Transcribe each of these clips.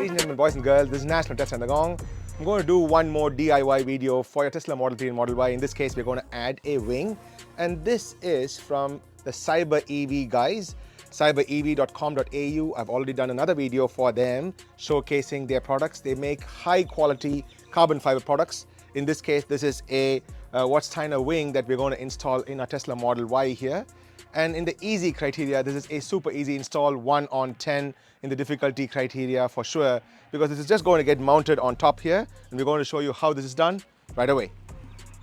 Ladies and gentlemen, boys and girls, this is Nash from Tesla In The Gong. I'm going to do one more DIY video for your Tesla Model 3 and Model Y. In this case, we're going to add a wing. And this is from the CyberEV guys, cyberev.com.au. I've already done another video for them showcasing their products. They make high quality carbon fiber products. In this case, this is a Watts-Tyner wing that we're going to install in our Tesla Model Y here. And in the easy criteria, this is a super easy install, 1 on 10 in the difficulty criteria for sure, because this is just going to get mounted on top here, and we're going to show you how this is done right away.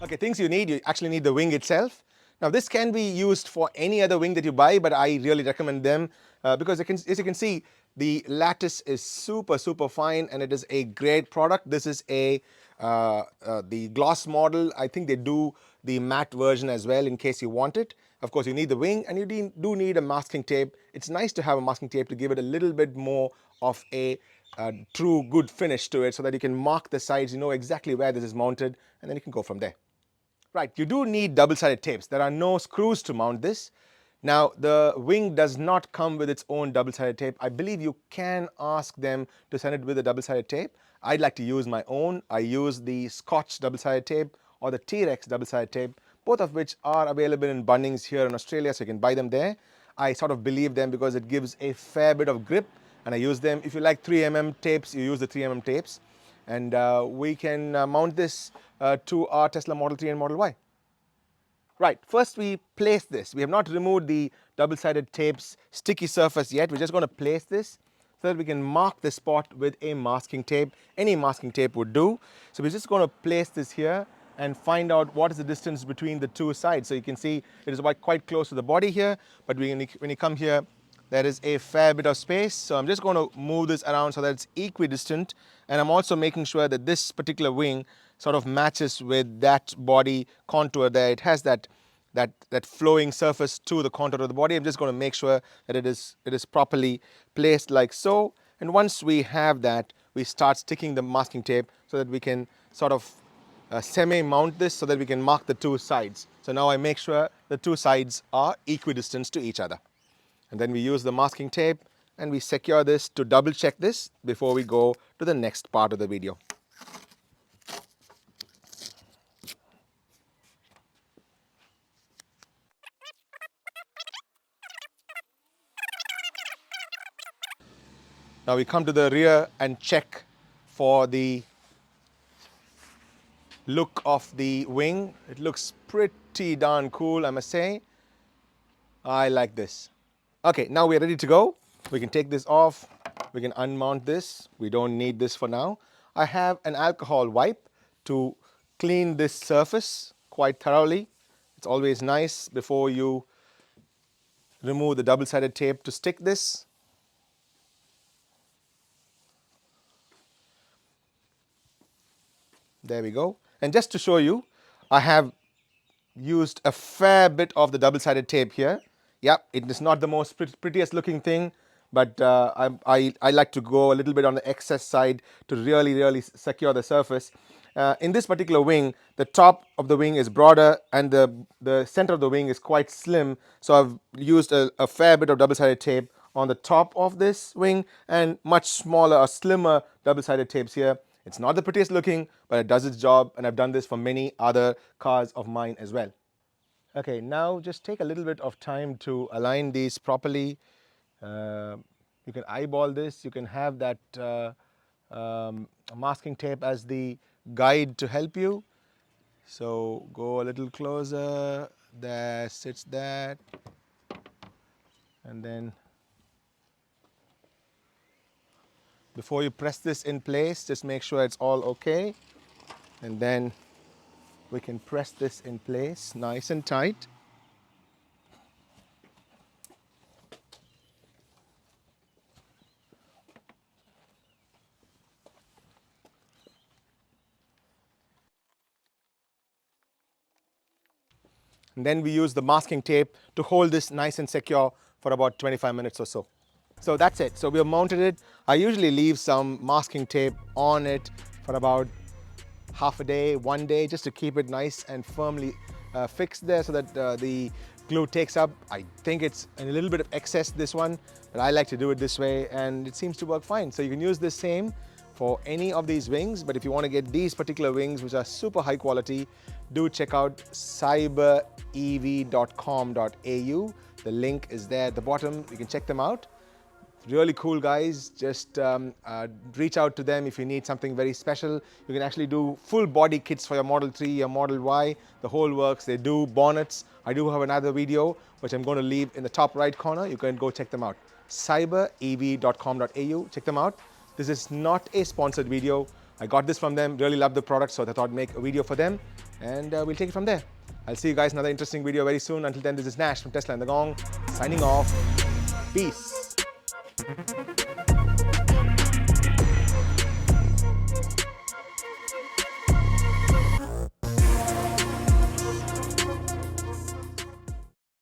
Okay, things you need, you actually need the wing itself. Now this can be used for any other wing that you buy, but I really recommend them because as you can see, the lattice is super fine and it is a great product. This is the gloss model. I think they do the matte version as well in case you want it. Of course, you need the wing and you do need a masking tape. It's nice to have a masking tape to give it a little bit more of a true good finish to it so that you can mark the sides, you know exactly where this is mounted, and then you can go from there. Right, you do need double-sided tapes. There are no screws to mount this. Now, the wing does not come with its own double-sided tape. I believe you can ask them to send it with a double-sided tape. I'd like to use my own. I use the Scotch double-sided tape or the T-Rex double-sided tape, both of which are available in Bunnings here in Australia, so you can buy them there. I sort of believe them because it gives a fair bit of grip, and I use them. If you like 3mm tapes, you use the 3mm tapes. And we can mount this to our Tesla Model 3 and Model Y. Right, first we place this. We have not removed the double-sided tape's sticky surface yet. We're just going to place this so that we can mark the spot with a masking tape. Any masking tape would do. So we're just going to place this here and find out what is the distance between the two sides. So you can see it is quite close to the body here, but when you come here, there is a fair bit of space. So I'm just going to move this around so that it's equidistant, and I'm also making sure that this particular wing sort of matches with that body contour there. It has that flowing surface to the contour of the body. I'm just going to make sure that it is properly placed like so. And once we have that, we start sticking the masking tape so that we can sort of semi-mount this so that we can mark the two sides. So now I make sure the two sides are equidistant to each other. And then we use the masking tape and we secure this to double check this before we go to the next part of the video. Now we come to the rear and check for the look of the wing. It looks pretty darn cool, I must say. I like this. Okay, now we're ready to go. We can take this off. We can unmount this. We don't need this for now. I have an alcohol wipe to clean this surface quite thoroughly. It's always nice before you remove the double-sided tape to stick this. There we go. And just to show you, I have used a fair bit of the double-sided tape here. Yep, it is not the most prettiest looking thing, but I like to go a little bit on the excess side to really secure the surface. In this particular wing, the top of the wing is broader and the center of the wing is quite slim. So I've used a fair bit of double-sided tape on the top of this wing and much smaller or slimmer double-sided tapes here. It's not the prettiest looking, but it does its job, and I've done this for many other cars of mine as well. Okay, now just take a little bit of time to align these properly. You can eyeball this. You can have that masking tape as the guide to help you. So go a little closer. There sits that. And then before you press this in place, just make sure it's all okay. And then we can press this in place nice and tight. And then we use the masking tape to hold this nice and secure for about 25 minutes or so. So that's it. So we have mounted it. I usually leave some masking tape on it for about half a day, 1 day, just to keep it nice and firmly fixed there so that the glue takes up. I think it's a little bit of excess, this one, but I like to do it this way and it seems to work fine. So you can use this same for any of these wings, but if you want to get these particular wings, which are super high quality, do check out cyberev.com.au. The link is there at the bottom. You can check them out. Really cool guys. Just reach out to them if you need something very special. You can actually do full body kits for your Model 3, your Model Y, the whole works. They do bonnets. I do have another video which I'm going to leave in the top right corner. You can go check them out. cyberev.com.au. Check them out. This is not a sponsored video. I got this from them, really love the product, so I thought I'd make a video for them, and we'll take it from there. I'll see you guys in another interesting video very soon. Until then, this is Nash from Tesla In The Gong, signing off. Peace.